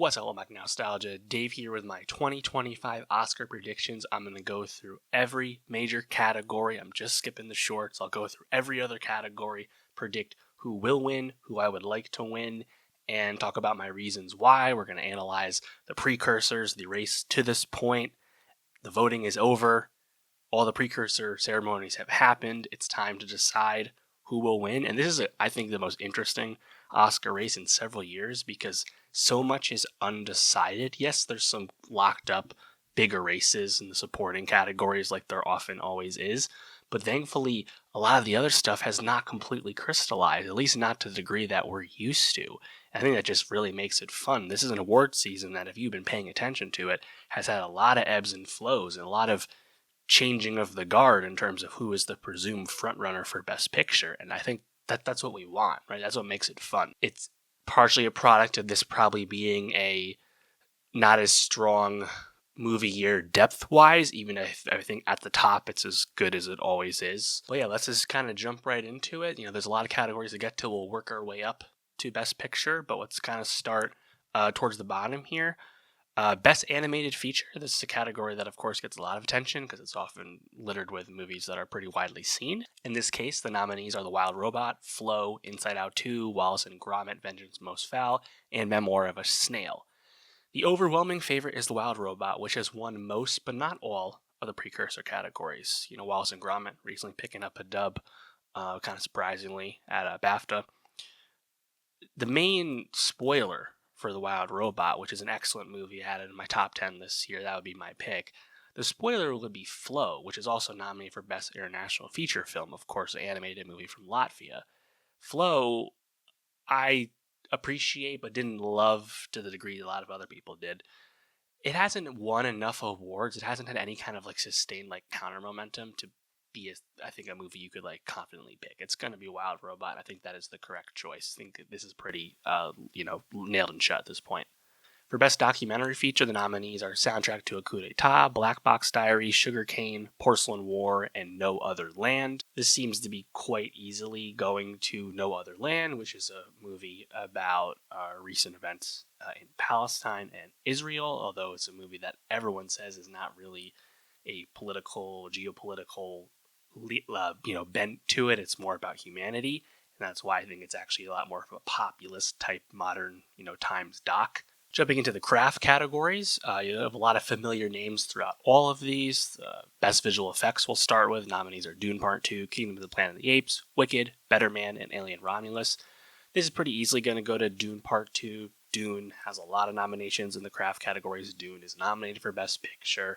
What's up, Womack Nostalgia? Dave here with my 2025 Oscar predictions. I'm going to go through every major category. I'm just skipping the shorts. I'll go through every other category, predict who will win, who I would like to win, and talk about my reasons why. We're going to analyze the precursors, the race to this point. The voting is over. All the precursor ceremonies have happened. It's time to decide who will win. And this is, I think, the most interesting Oscar race in several years because so much is undecided. Yes, there's some locked up bigger races in the supporting categories like there often always is. But thankfully, a lot of the other stuff has not completely crystallized, at least not to the degree that we're used to. I think that just really makes it fun. This is an award season that, if you've been paying attention to it, has had a lot of ebbs and flows and a lot of changing of the guard in terms of who is the presumed frontrunner for Best Picture. And I think that's what we want, right? That's what makes it fun. It's partially a product of this probably being a not as strong movie year depth-wise, even if I think at the top it's as good as it always is. But yeah, let's just kind of jump right into it. There's a lot of categories to get to. We'll work our way up to Best Picture, but let's kind of start towards the bottom here. Best Animated Feature. This is a category that, of course, gets a lot of attention because it's often littered with movies that are pretty widely seen. In this case, the nominees are The Wild Robot, Flow, Inside Out 2, Wallace and Gromit, Vengeance Most Foul, and Memoir of a Snail. The overwhelming favorite is The Wild Robot, which has won most, but not all, of the precursor categories. Wallace and Gromit recently picking up a dub, kind of surprisingly, at BAFTA. The main spoiler for The Wild Robot, which is an excellent movie, I had it in my top 10 this year. That would be my pick. The spoiler would be Flow, which is also nominated for Best International Feature Film, of course, an animated movie from Latvia. Flow, I appreciate but didn't love to the degree a lot of other people did. It hasn't won enough awards. It hasn't had any kind of sustained counter momentum to be, I think, a movie you could confidently pick. It's going to be Wild Robot. I think that is the correct choice. I think this is pretty, nailed and shut at this point. For Best Documentary Feature, the nominees are Soundtrack to a Coup d'etat, Black Box Diary, Sugarcane, Porcelain War, and No Other Land. This seems to be quite easily going to No Other Land, which is a movie about recent events in Palestine and Israel, although it's a movie that everyone says is not really a political, geopolitical bent to it. It's more about humanity, and that's why I think it's actually a lot more of a populist type modern, times doc. Jumping into the craft categories, you have a lot of familiar names throughout all of these. Best visual effects we'll start with. Nominees are Dune Part 2, Kingdom of the Planet of the Apes, Wicked, Better Man, and Alien Romulus. This is pretty easily going to go to Dune Part 2. Dune has a lot of nominations in the craft categories. Dune is nominated for Best Picture.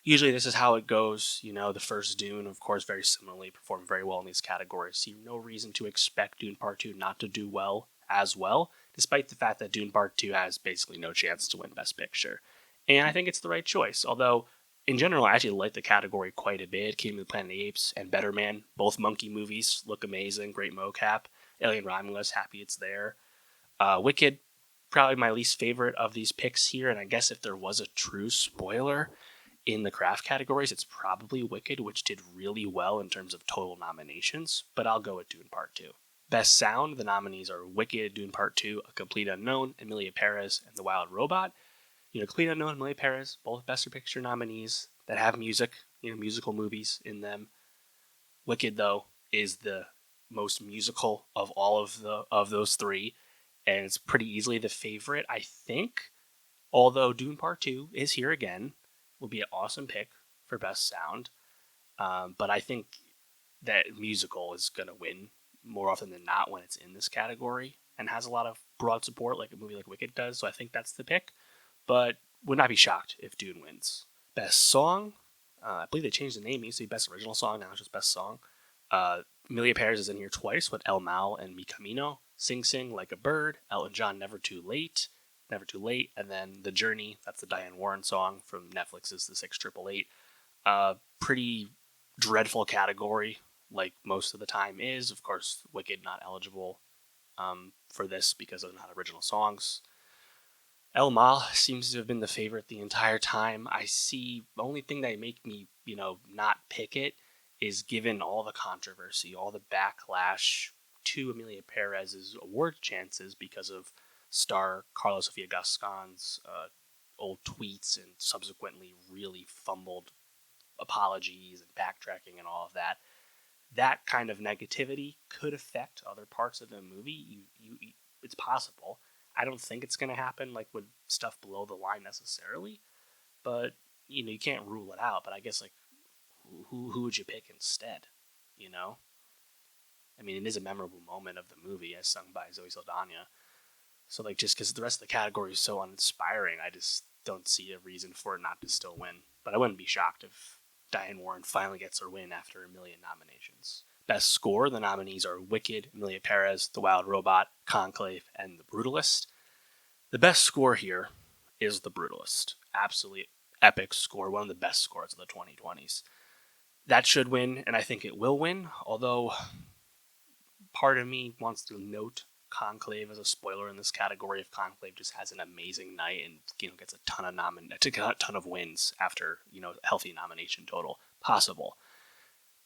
Usually this is how it goes. The first Dune, of course, very similarly performed very well in these categories. See no reason to expect Dune Part 2 not to do well as well, despite the fact that Dune Part 2 has basically no chance to win Best Picture. And I think it's the right choice, although in general I actually like the category quite a bit. Kingdom of the Planet of the Apes and Better Man, both monkey movies, look amazing, great mocap. Alien Romulus, happy it's there. Wicked, probably my least favorite of these picks here, and I guess if there was a true spoiler in the craft categories, it's probably Wicked, which did really well in terms of total nominations, but I'll go with Dune Part 2. Best Sound, the nominees are Wicked, Dune Part 2, A Complete Unknown, Emilia Perez, and The Wild Robot. Complete Unknown and Emilia Perez, both Best Picture nominees that have music, musical movies in them. Wicked, though, is the most musical of all of those three, and it's pretty easily the favorite, I think. Although Dune Part 2 is here again, will be an awesome pick for Best Sound. But I think that musical is going to win more often than not when it's in this category and has a lot of broad support like a movie like Wicked does. So I think that's the pick, but would not be shocked if Dune wins. Best Song, I believe they changed the name. It used to be Best Original Song, now it's just Best Song. Emilia Perez is in here twice with El Mal and Mi Camino. Sing Sing, Like a Bird, Elton John, Never Too Late, and then The Journey, that's the Diane Warren song from Netflix's The 6888. Pretty dreadful category, like most of the time is. Of course, Wicked not eligible for this because of not original songs. El Mal seems to have been the favorite the entire time. I see the only thing that make me, not pick it is given all the controversy, all the backlash to Emilia Perez's award chances because of star Carlos Sofia Gascon's old tweets and subsequently really fumbled apologies and backtracking and all of that. That kind of negativity could affect other parts of the movie. It's possible. I don't think it's going to happen like with stuff below the line necessarily, but you can't rule it out. But I guess like who would you pick instead? I mean, it is a memorable moment of the movie as sung by Zoe Saldana. So like just because the rest of the category is so uninspiring, I just don't see a reason for it not to still win. But I wouldn't be shocked if Diane Warren finally gets her win after a million nominations. Best score, the nominees are Wicked, Emilia Perez, The Wild Robot, Conclave, and The Brutalist. The best score here is The Brutalist. Absolutely epic score, one of the best scores of the 2020s. That should win, and I think it will win, although part of me wants to note Conclave as a spoiler in this category if Conclave just has an amazing night and gets a ton of wins after a healthy nomination total. Possible.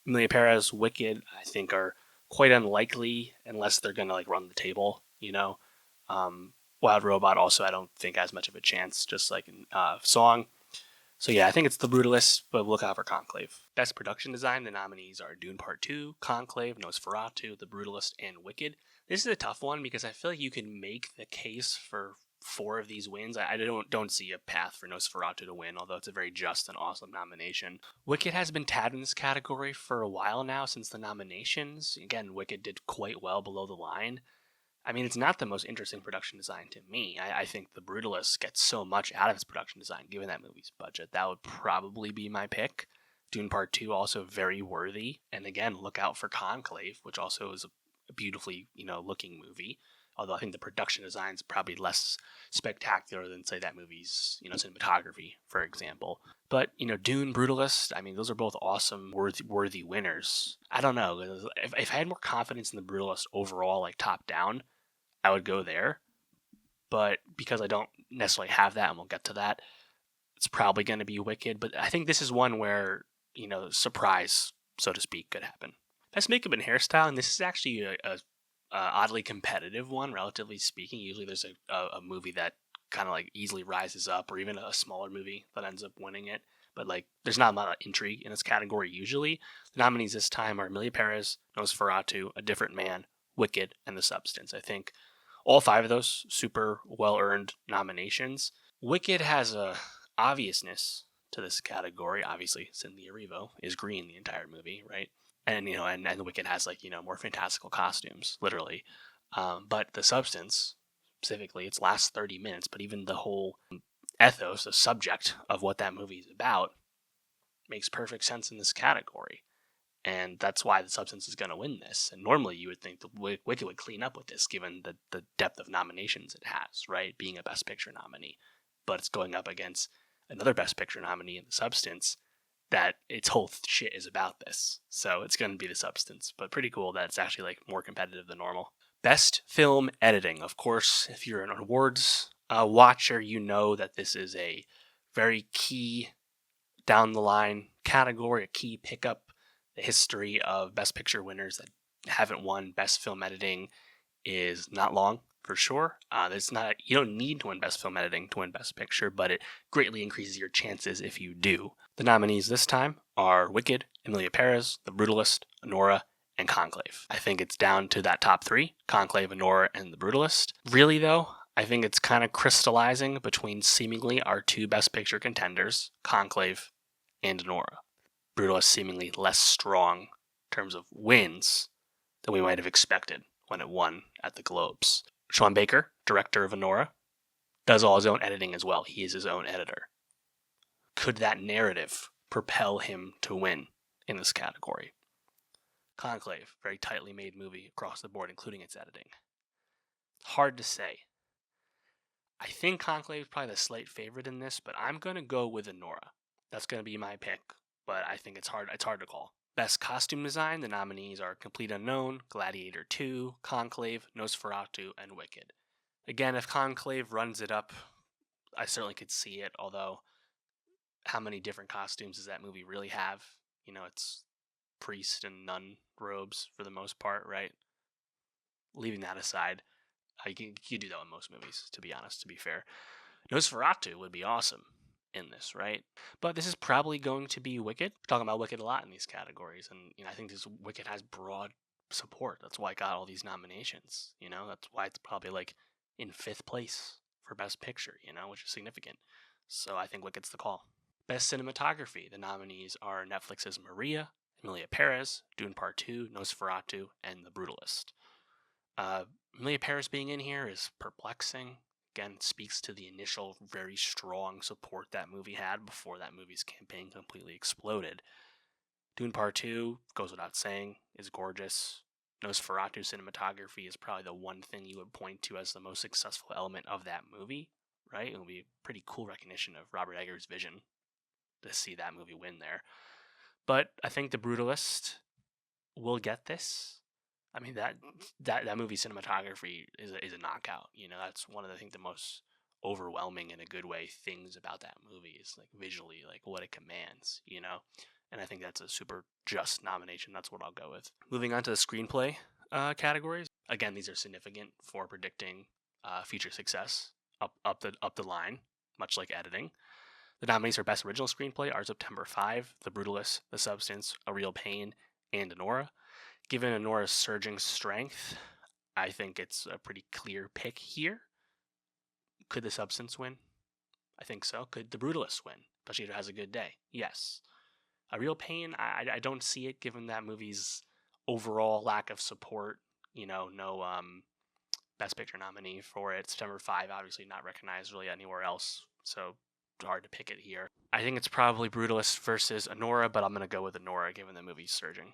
Emilia Perez, Wicked, I think are quite unlikely unless they're gonna run the table. Wild Robot also I don't think has much of a chance, just like in Song. So yeah, I think it's The Brutalist, but look out for Conclave. Best production design, the nominees are Dune Part 2, Conclave, Nosferatu, The Brutalist, and Wicked. This is a tough one because I feel like you can make the case for 4 of these wins. I don't see a path for Nosferatu to win, although it's a very just and awesome nomination. Wicked has been tabbed in this category for a while now since the nominations. Again, Wicked did quite well below the line. I mean, it's not the most interesting production design to me. I think The Brutalist gets so much out of its production design, given that movie's budget. That would probably be my pick. Dune Part 2 also very worthy. And again, look out for Conclave, which also is a beautifully, looking movie. Although I think the production design is probably less spectacular than, say, that movie's, cinematography, for example. But, Dune, Brutalist, I mean, those are both awesome, worthy winners. I don't know. If I had more confidence in The Brutalist overall, like top down, I would go there. But because I don't necessarily have that, and we'll get to that, it's probably going to be Wicked. But I think this is one where, surprise, so to speak, could happen. Best makeup and hairstyle, and this is actually a oddly competitive one, relatively speaking. Usually there's a movie that kind of easily rises up, or even a smaller movie that ends up winning it. But there's not a lot of intrigue in this category usually. The nominees this time are Emilia Perez, Nosferatu, A Different Man, Wicked, and The Substance. I think all 5 of those super well-earned nominations. Wicked has a obviousness to this category. Obviously, Cynthia Erivo is green the entire movie, right? And and Wicked has more fantastical costumes, literally. But The Substance, specifically, its last 30 minutes, but even the whole ethos, the subject of what that movie is about, makes perfect sense in this category. And that's why The Substance is going to win this. And normally you would think the Wicked would clean up with this, given the depth of nominations it has, right? Being a Best Picture nominee. But it's going up against another Best Picture nominee in The Substance that its whole shit is about this. So it's going to be The Substance. But pretty cool that it's actually more competitive than normal. Best Film Editing. Of course, if you're an awards watcher, you know that this is a very key down the line category, a key pickup. The history of Best Picture winners that haven't won Best Film Editing is not long, for sure. You don't need to win Best Film Editing to win Best Picture, but it greatly increases your chances if you do. The nominees this time are Wicked, Emilia Perez, The Brutalist, Anora, and Conclave. I think it's down to that top 3, Conclave, Anora, and The Brutalist. Really, though, I think it's kind of crystallizing between seemingly our 2 Best Picture contenders, Conclave and Anora. Brutalist seemingly less strong in terms of wins than we might have expected when it won at the Globes. Sean Baker, director of Anora, does all his own editing as well. He is his own editor. Could that narrative propel him to win in this category? Conclave, very tightly made movie across the board, including its editing. Hard to say. I think Conclave is probably the slight favorite in this, but I'm going to go with Anora. That's going to be my pick, but I think it's hard to call. Best costume design, the nominees are Complete Unknown, Gladiator 2, Conclave, Nosferatu, and Wicked. Again, if Conclave runs it up, I certainly could see it, although how many different costumes does that movie really have? It's priest and nun robes for the most part, right? Leaving that aside, You do that with most movies, to be honest, to be fair. Nosferatu would be awesome in this, right? But this is probably going to be Wicked. We're talking about Wicked a lot in these categories, and I think this Wicked has broad support. That's why I got all these nominations. That's why it's probably like in 5th place for Best Picture. Which is significant. So I think Wicked's the call. Best Cinematography. The nominees are Netflix's Maria, Emilia Perez, Dune Part 2, Nosferatu, and The Brutalist. Emilia Perez being in here is perplexing. Again, speaks to the initial very strong support that movie had before that movie's campaign completely exploded. Dune Part 2, goes without saying, is gorgeous. Nosferatu cinematography is probably the one thing you would point to as the most successful element of that movie, right? It would be a pretty cool recognition of Robert Eggers' vision to see that movie win there. But I think The Brutalist will get this. I mean, that movie cinematography is a knockout. That's one of the most overwhelming in a good way things about that movie is like visually, like what it commands. And I think that's a super just nomination. That's what I'll go with. Moving on to the screenplay categories. Again, these are significant for predicting future success up the line, much like editing. The nominees are Best Original Screenplay are September 5, The Brutalist, The Substance, A Real Pain, and Anora. Given Anora's surging strength, I think it's a pretty clear pick here. Could The Substance win? I think so. Could The Brutalist win? Especially if it has a good day. Yes. A Real Pain, I don't see it given that movie's overall lack of support. No Best Picture nominee for it. September 5, obviously not recognized really anywhere else. So hard to pick it here. I think it's probably Brutalist versus Anora, but I'm going to go with Anora given the movie's surging.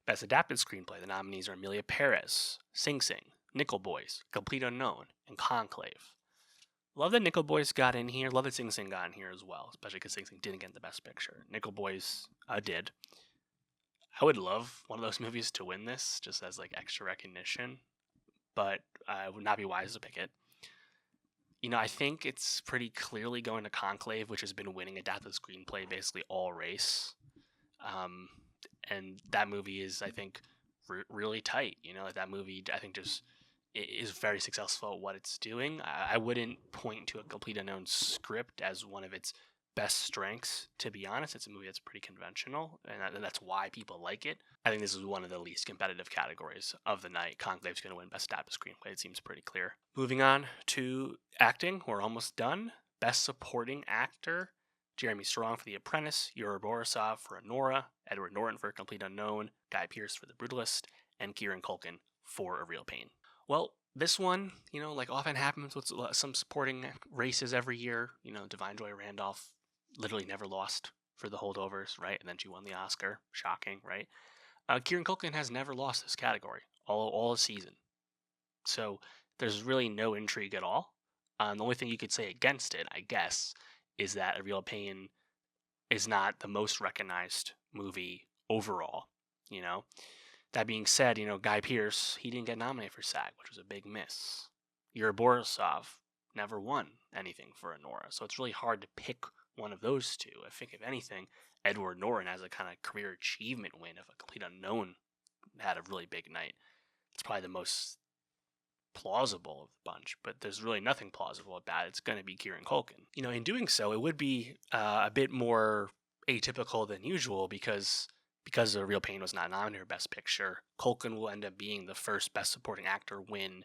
Best Adapted Screenplay, the nominees are Emilia Perez, Sing Sing, Nickel Boys, Complete Unknown, and Conclave. Love that Nickel Boys got in here. Love that Sing Sing got in here as well, especially because Sing Sing didn't get the Best Picture. Nickel Boys did. I would love one of those movies to win this, just as like extra recognition, but it would not be wise to pick it. I think it's pretty clearly going to Conclave, which has been winning Adapted Screenplay basically all race. And that movie is, I think, really tight. That movie, I think, just is very successful at what it's doing. I wouldn't point to a Complete Unknown script as one of its best strengths, to be honest. It's a movie that's pretty conventional, and that's why people like it. I think this is one of the least competitive categories of the night. Conclave's going to win Best Adapted Screenplay. It seems pretty clear. Moving on to acting. We're almost done. Best Supporting Actor. Jeremy Strong for The Apprentice, Yuri Borisov for Anora, Edward Norton for Complete Unknown, Guy Pearce for The Brutalist, and Kieran Culkin for A Real Pain. Well, this one, like often happens with some supporting races every year, Divine Joy Randolph literally never lost for The Holdovers, right? And then she won the Oscar. Shocking, right? Kieran Culkin has never lost this category all season. So there's really no intrigue at all. The only thing you could say against it, I guess, is that A Real Pain is not the most recognized movie overall, That being said, Guy Pearce, he didn't get nominated for SAG, which was a big miss. Yuri Borisov never won anything for Anora, so it's really hard to pick one of those two. I think, if anything, Edward Norton has a kind of career achievement win if A Complete Unknown had a really big night. It's probably the most plausible of the bunch, but there's really nothing plausible about it. It's going to be Kieran Culkin. In doing so, it would be a bit more atypical than usual because A Real Pain was not nominated for Best Picture. Culkin will end up being the first Best Supporting Actor win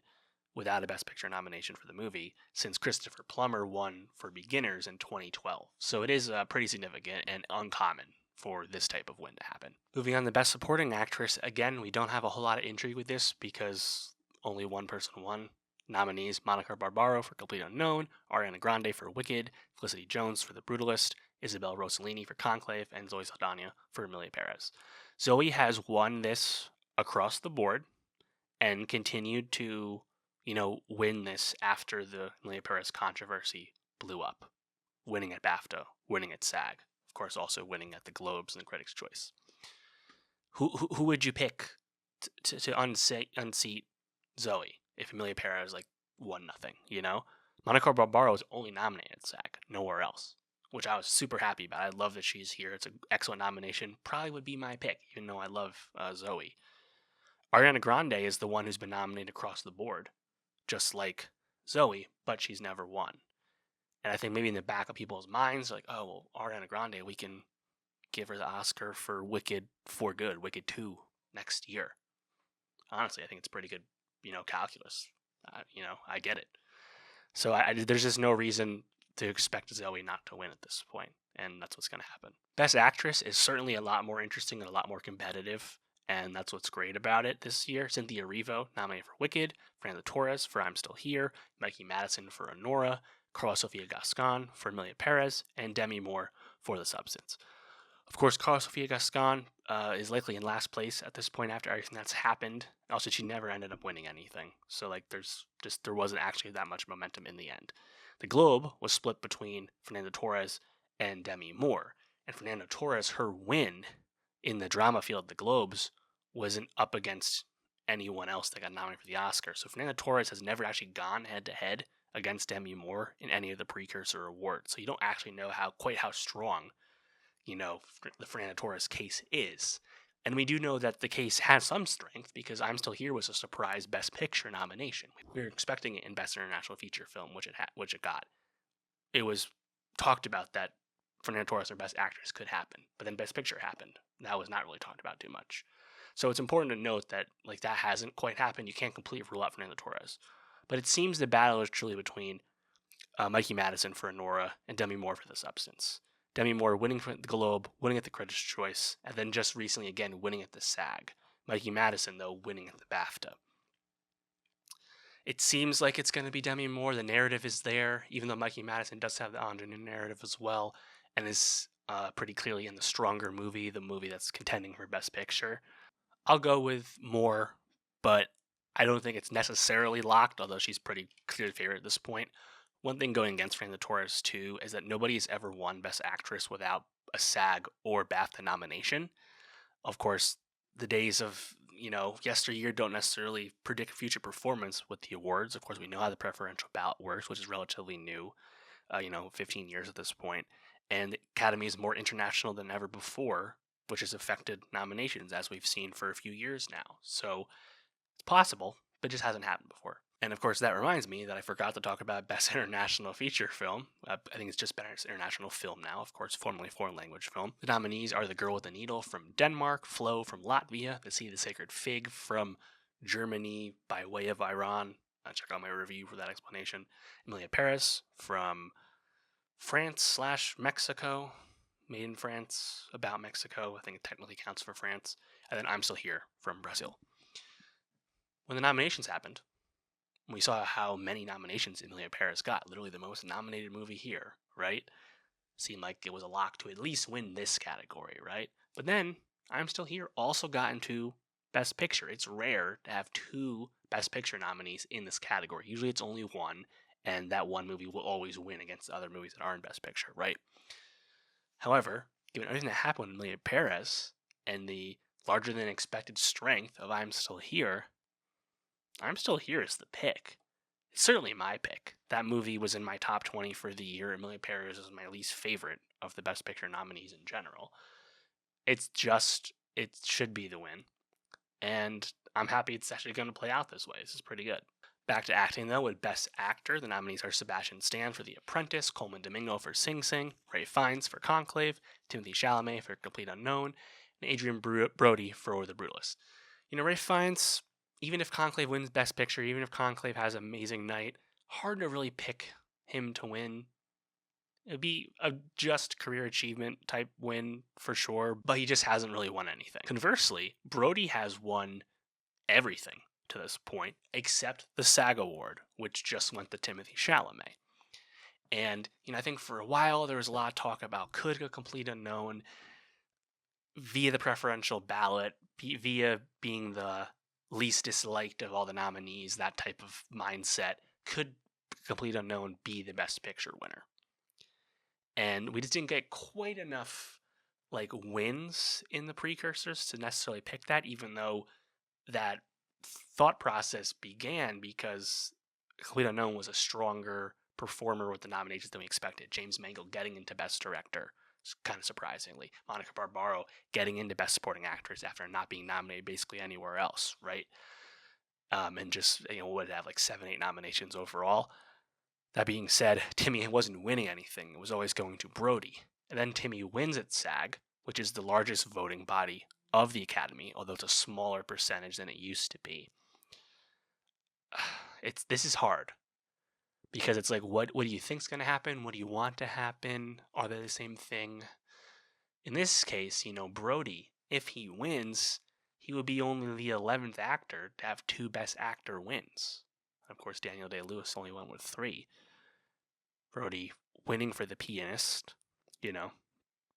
without a Best Picture nomination for the movie since Christopher Plummer won for Beginners in 2012. So it is pretty significant and uncommon for this type of win to happen. Moving on to Best Supporting Actress, again, we don't have a whole lot of intrigue with this because only one person won. Nominees: Monica Barbaro for Complete Unknown, Ariana Grande for Wicked, Felicity Jones for The Brutalist, Isabel Rossellini for Conclave, and Zoe Saldana for Emilia Perez. Zoe has won this across the board and continued to, win this after the Emilia Perez controversy blew up. Winning at BAFTA, winning at SAG, of course also winning at the Globes and the Critics' Choice. Who would you pick to unseat Zoe if Emilia Perez won nothing? Monica Barbaro is only nominated at SAG, nowhere else, which I was super happy about. I love that she's here. It's an excellent nomination. Probably would be my pick, even though I love Zoe. Ariana Grande is the one who's been nominated across the board. just like Zoe, but she's never won. And I think maybe in the back of people's minds, like, oh, well, Ariana Grande, we can give her the Oscar for Wicked for Good, Wicked 2 next year. Honestly, I think it's pretty good, calculus. I get it. So there's just no reason to expect Zoe not to win at this point, and that's what's going to happen. Best Actress is certainly a lot more interesting and a lot more competitive, and that's what's great about it this year. Cynthia Erivo nominated for Wicked, Fernando Torres for I'm Still Here, Mikey Madison for Anora, Carla Sofia Gascon for Emilia Perez, and Demi Moore for The Substance. Of course, Carla Sofia Gascon is likely in last place at this point after everything that's happened. Also, she never ended up winning anything. So, there wasn't actually that much momentum in the end. The Globe was split between Fernando Torres and Demi Moore. And Fernando Torres, her win in the drama field of the Globes wasn't up against anyone else that got nominated for the Oscar. So, Fernando Torres has never actually gone head-to-head against Demi Moore in any of the precursor awards. So, you don't actually know quite how strong the Fernando Torres case is. And we do know that the case has some strength because I'm Still Here was a surprise Best Picture nomination. We were expecting it in Best International Feature Film, which it got. It was talked about that Fernando Torres or Best Actress could happen, but then Best Picture happened. That was not really talked about too much. So it's important to note that that hasn't quite happened. You can't completely rule out Fernando Torres. But it seems the battle is truly between Mikey Madison for Anora and Demi Moore for The Substance. Demi Moore winning for the Globe, winning at the Critics' Choice, and then just recently again winning at the SAG. Mikey Madison, though, winning at the BAFTA. It seems like it's going to be Demi Moore. The narrative is there, even though Mikey Madison does have the ingenue narrative as well, and is pretty clearly in the stronger movie, the movie that's contending for Best Picture. I'll go with Moore, but I don't think it's necessarily locked, although she's pretty clear favorite at this point. One thing going against Fernando Torres, too, is that nobody has ever won Best Actress without a SAG or BAFTA nomination. Of course, the days of, yesteryear don't necessarily predict future performance with the awards. Of course, we know how the preferential ballot works, which is relatively new, 15 years at this point. And the Academy is more international than ever before, which has affected nominations, as we've seen for a few years now. So it's possible, but it just hasn't happened before. And of course, that reminds me that I forgot to talk about Best International Feature Film. I think it's just Best International Film now, of course, formerly foreign language film. The nominees are The Girl with the Needle from Denmark, Flow from Latvia, The Sea of the Sacred Fig from Germany by way of Iran. Check out my review for that explanation. Emilia Perez from France/Mexico, made in France, about Mexico. I think it technically counts for France. And then I'm Still Here from Brazil. When the nominations happened, we saw how many nominations Emilia Perez got, literally the most nominated movie here, right? Seemed like it was a lock to at least win this category, right? But then, I'm Still Here also got into Best Picture. It's rare to have two Best Picture nominees in this category. Usually it's only one, and that one movie will always win against the other movies that are in Best Picture, right? However, given everything that happened with Emilia Perez and the larger than expected strength of I'm Still Here is the pick. It's certainly my pick. That movie was in my top 20 for the year. Emilia Perez is my least favorite of the Best Picture nominees in general. It should be the win. And I'm happy it's actually going to play out this way. This is pretty good. Back to acting, though, with Best Actor, the nominees are Sebastian Stan for The Apprentice, Coleman Domingo for Sing Sing, Ralph Fiennes for Conclave, Timothée Chalamet for Complete Unknown, and Adrian Brody for The Brutalist. Ralph Fiennes, even if Conclave wins Best Picture, even if Conclave has an amazing night, hard to really pick him to win. It would be a just career achievement type win for sure, but he just hasn't really won anything. Conversely, Brody has won everything to this point, except the SAG Award, which just went to Timothée Chalamet. And, I think for a while there was a lot of talk about could a Complete Unknown via the preferential ballot, via being the least disliked of all the nominees, that type of mindset, could Complete Unknown be the Best Picture winner? And we just didn't get quite enough wins in the precursors to necessarily pick that, even though that thought process began because Complete Unknown was a stronger performer with the nominations than we expected. James Mangold getting into Best Director, kind of surprisingly. Monica Barbaro getting into Best Supporting Actress after not being nominated basically anywhere else, right? and just, would have like 7, 8 nominations overall. That being said, Timmy wasn't winning anything. It was always going to Brody. And then Timmy wins at SAG, which is the largest voting body of the Academy, although it's a smaller percentage than it used to be. This is hard because it's like, what do you think's going to happen? What do you want to happen? Are they the same thing? In this case, Brody, if he wins, he would be only the 11th actor to have 2 Best Actor wins. Of course, Daniel Day-Lewis only went with 3. Brody winning for The Pianist,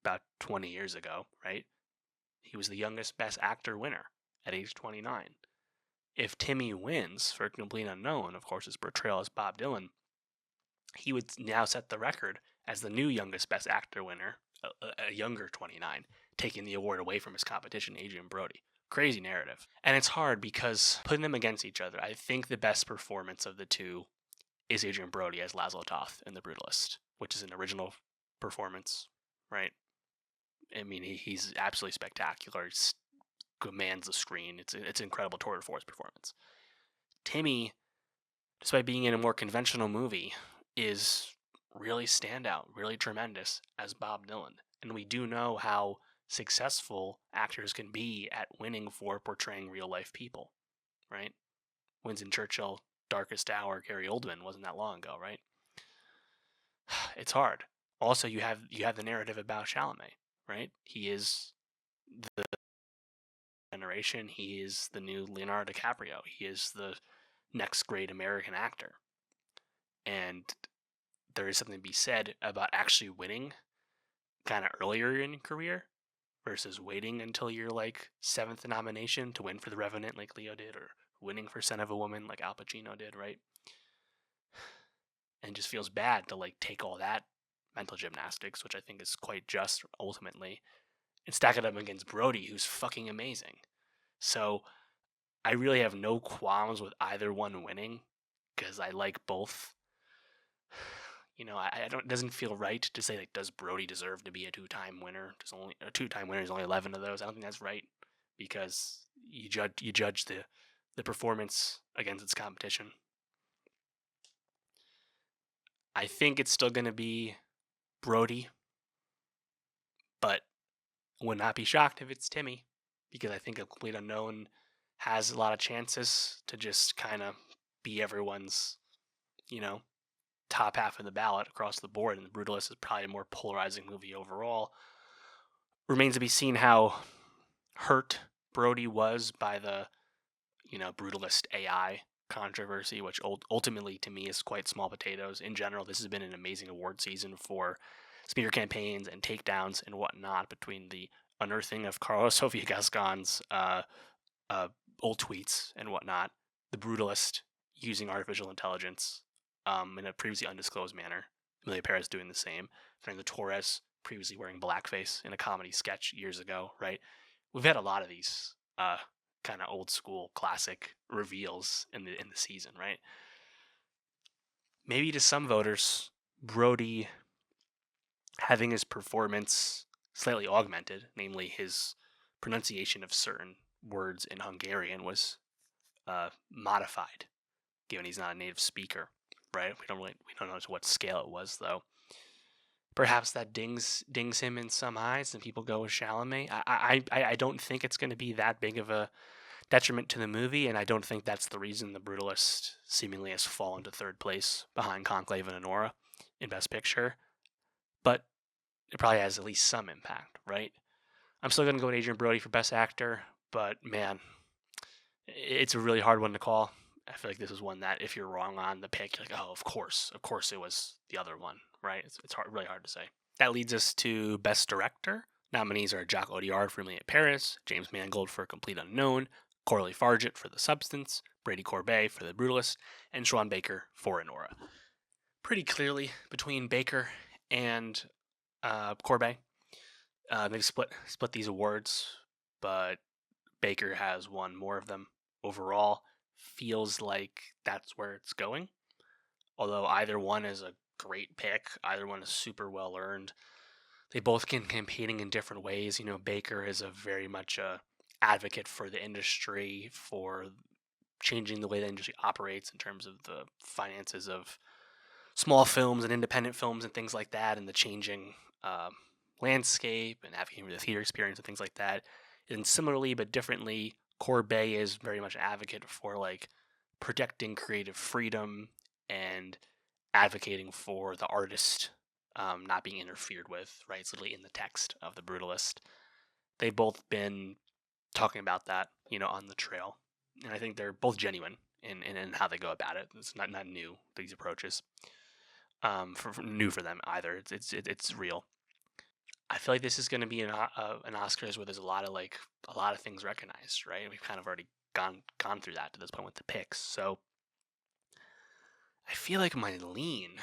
about 20 years ago, right? He was the youngest Best Actor winner at age 29. If Timmy wins for Complete Unknown, of course, his portrayal as Bob Dylan, he would now set the record as the new youngest Best Actor winner, a younger 29, taking the award away from his competition, Adrien Brody. Crazy narrative. And it's hard because putting them against each other, I think the best performance of the two is Adrien Brody as Laszlo Toth in The Brutalist, which is an original performance, right? I mean, he's absolutely spectacular. He commands the screen. It's an incredible tour de force performance. Timmy, despite being in a more conventional movie, is really standout, really tremendous as Bob Dylan. And we do know how successful actors can be at winning for portraying real life people, right? Winston Churchill, Darkest Hour, Gary Oldman wasn't that long ago, right? It's hard. Also, you have the narrative about Chalamet, right? He is the generation. He is the new Leonardo DiCaprio. He is the next great American actor. And there is something to be said about actually winning kind of earlier in your career versus waiting until you're like 7th nomination to win for The Revenant like Leo did, or winning for Son of a Woman like Al Pacino did, right? And just feels bad to like take all that mental gymnastics, which I think is quite just ultimately, and stack it up against Brody, who's fucking amazing. So I really have no qualms with either one winning because I like both. I don't. It doesn't feel right to say like, does Brody deserve to be a 2-time winner? There's only a 2-time winner. There's only 11 of those. I don't think that's right because you judge the performance against its competition. I think it's still going to be Brody, but would not be shocked if it's Timmy because I think A Complete Unknown has a lot of chances to just kind of be everyone's, top half of the ballot across the board, and The Brutalist is probably a more polarizing movie overall. Remains to be seen how hurt Brody was by the, Brutalist AI controversy, which ultimately to me is quite small potatoes. In general, this has been an amazing award season for smear campaigns and takedowns and whatnot between the unearthing of Carlos Sofia Gascon's old tweets and whatnot, The Brutalist using artificial intelligence in a previously undisclosed manner, Emilia Perez doing the same, Fernando Torres previously wearing blackface in a comedy sketch years ago, right? We've had a lot of these kind of old school classic reveals in the season, right? Maybe to some voters, Brody having his performance slightly augmented, namely his pronunciation of certain words in Hungarian, was modified, given he's not a native speaker, right? We don't know to what scale it was, though. Perhaps that dings him in some eyes, and people go with Chalamet. I don't think it's going to be that big of a detriment to the movie, and I don't think that's the reason The Brutalist seemingly has fallen to 3rd place behind Conclave and Anora in Best Picture. But it probably has at least some impact, right? I'm still going to go with Adrien Brody for Best Actor, but man, it's a really hard one to call. I feel like this is one that if you're wrong on the pick, you're like, oh, of course it was the other one, right? It's really hard to say. That leads us to Best Director. Nominees are Jacques Audiard for Emilia Paris, James Mangold for Complete Unknown, Coralie Fargett for The Substance, Brady Corbet for The Brutalist, and Sean Baker for Anora. Pretty clearly between Baker and Corbet. They've split these awards, but Baker has won more of them overall. Feels like that's where it's going. Although either one is a great pick, either one is super well earned. They both can competing in different ways. Baker is a very much a advocate for the industry, for changing the way the industry operates in terms of the finances of small films and independent films and things like that, and the changing landscape and advocating for the theater experience and things like that. And similarly but differently, Courbet is very much an advocate for like protecting creative freedom and advocating for the artist not being interfered with, right? It's literally in the text of the Brutalist. They've both been talking about that, on the trail. And I think they're both genuine in how they go about it. It's not new, these approaches. For new for them either. It's real. I feel like this is going to be an Oscars where there's a lot of things recognized, right? We've kind of already gone through that to this point with the picks. So I feel like I lean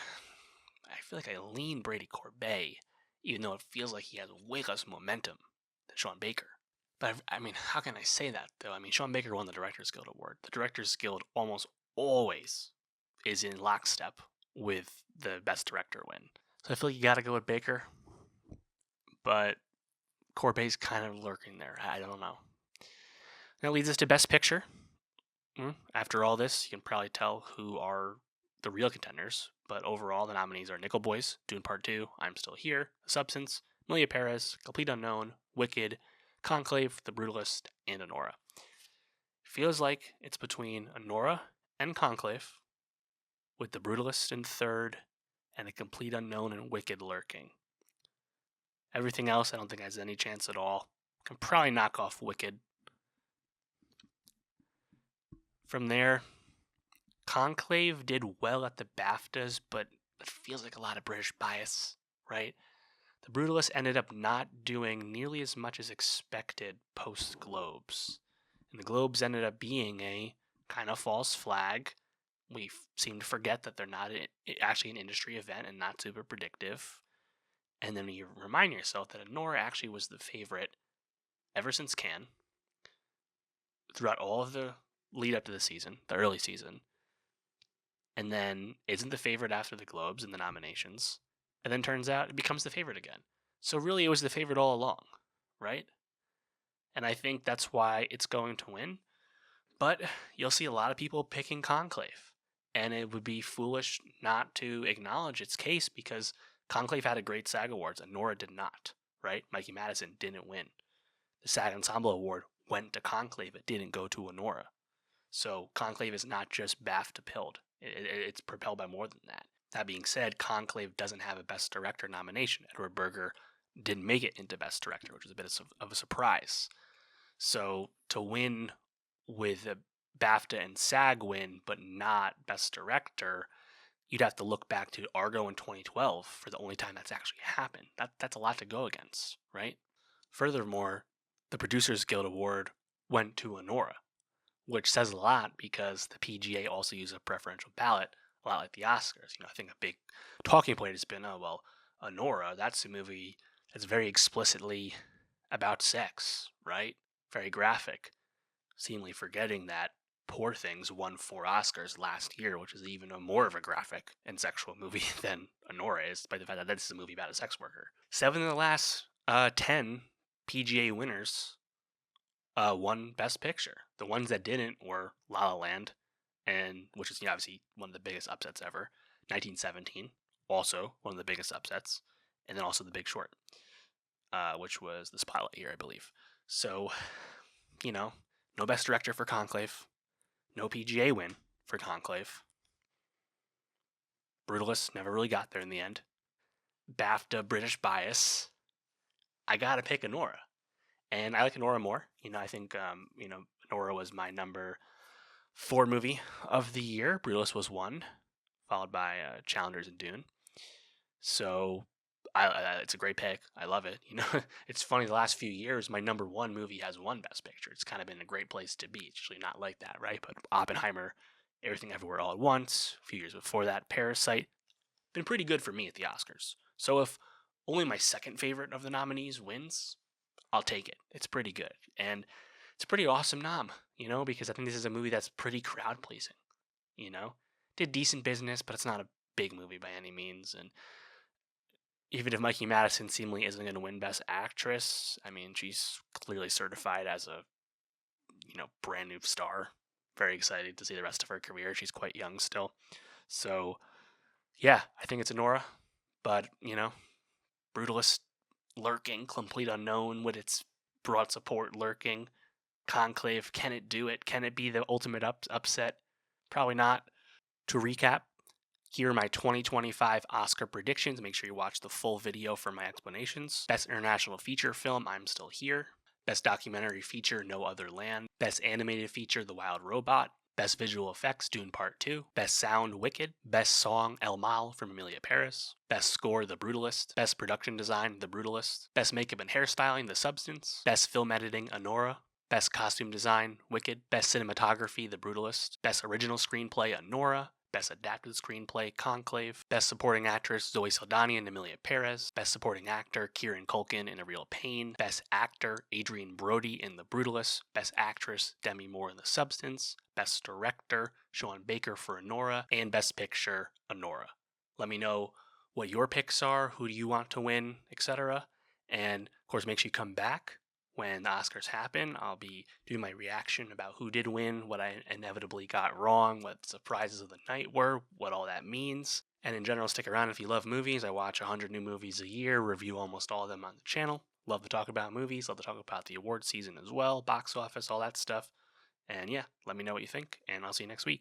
Brady Corbet, even though it feels like he has way less momentum than Sean Baker. But I mean, how can I say that though? I mean, Sean Baker won the Directors Guild Award. The Directors Guild almost always is in lockstep with the Best Director win. So I feel like you got to go with Baker, but Corbet's kind of lurking there. I don't know. That leads us to Best Picture. After all this, you can probably tell who are the real contenders, but overall, the nominees are Nickel Boys, Dune Part 2, I'm Still Here, The Substance, Amelia Perez, Complete Unknown, Wicked, Conclave, The Brutalist, and Anora. Feels like it's between Anora and Conclave, with The Brutalist in third, and A Complete Unknown and Wicked lurking. Everything else I don't think has any chance at all. Can probably knock off Wicked. From there, Conclave did well at the BAFTAs, but it feels like a lot of British bias, right? The Brutalist ended up not doing nearly as much as expected post-Globes. And the Globes ended up being a kind of false flag. We seem to forget that they're not actually an industry event and not super predictive. And then you remind yourself that Anora actually was the favorite ever since Cannes, throughout all of the lead up to the season, the early season, and then isn't the favorite after the Globes and the nominations, and then turns out it becomes the favorite again. So really it was the favorite all along, right? And I think that's why it's going to win. But you'll see a lot of people picking Conclave, and it would be foolish not to acknowledge its case because Conclave had a great SAG Awards, and Nora did not, right? Mikey Madison didn't win. The SAG Ensemble Award went to Conclave, it didn't go to Anora. So Conclave is not just BAFTA pilled. It's propelled by more than that. That being said, Conclave doesn't have a Best Director nomination. Edward Berger didn't make it into Best Director, which was a bit of a surprise. So to win with a BAFTA and SAG win, but not Best Director, you'd have to look back to Argo in 2012 for the only time that's actually happened. That's a lot to go against, right? Furthermore, the Producers Guild Award went to Anora, which says a lot because the PGA also uses a preferential ballot, a lot like the Oscars. I think a big talking point has been, Anora, that's a movie that's very explicitly about sex, right? Very graphic. Seemingly forgetting that Poor Things won 4 Oscars last year, which is even more of a graphic and sexual movie than Anora is, by the fact that this is a movie about a sex worker. 7 of the last 10 PGA winners won Best Picture. The ones that didn't were La La Land, and which is obviously one of the biggest upsets ever. 1917, also one of the biggest upsets, and then also The Big Short, which was the spotlight year, I believe. So, no Best Director for Conclave, no PGA win for Conclave. Brutalist never really got there in the end. BAFTA British bias. I gotta pick Anora. And I like Anora more. I think, Anora was my number 4 movie of the year. Brutalist was 1, followed by Challengers and Dune. So, it's a great pick. I love it. It's funny, the last few years, my number 1 movie has won Best Picture. It's kind of been a great place to be. It's usually not like that, right? But Oppenheimer, Everything Everywhere All at Once, a few years before that, Parasite, been pretty good for me at the Oscars. So if only my second favorite of the nominees wins, I'll take it. It's pretty good. And it's a pretty awesome nom, because I think this is a movie that's pretty crowd pleasing, Did decent business, but it's not a big movie by any means. And even if Mikey Madison seemingly isn't going to win Best Actress, I mean, she's clearly certified as a, brand new star, very excited to see the rest of her career. She's quite young still. So, yeah, I think it's Anora. But, Brutalist lurking, complete unknown with its broad support lurking. Conclave, can it do it? Can it be the ultimate upset? Probably not. To recap, here are my 2025 Oscar predictions. Make sure you watch the full video for my explanations. Best International Feature Film, I'm Still Here. Best Documentary Feature, No Other Land. Best Animated Feature, The Wild Robot. Best Visual Effects, Dune Part 2. Best Sound, Wicked. Best Song, El Mal from Emilia Paris. Best Score, The Brutalist. Best Production Design, The Brutalist. Best Makeup and Hairstyling, The Substance. Best Film Editing, Anora. Best Costume Design, Wicked. Best Cinematography, The Brutalist. Best Original Screenplay, Anora. Best Adapted Screenplay, Conclave. Best Supporting Actress, Zoe Saldana and Emilia Perez. Best Supporting Actor, Kieran Culkin in A Real Pain. Best Actor, Adrian Brody in The Brutalist. Best Actress, Demi Moore in The Substance. Best Director, Sean Baker for Anora. And Best Picture, Anora. Let me know what your picks are, who do you want to win, etc. And, of course, make sure you come back when the Oscars happen. I'll be doing my reaction about who did win, what I inevitably got wrong, what the surprises of the night were, what all that means. And in general, stick around if you love movies. I watch 100 new movies a year, review almost all of them on the channel. Love to talk about movies, love to talk about the award season as well, box office, all that stuff. And yeah, let me know what you think, and I'll see you next week.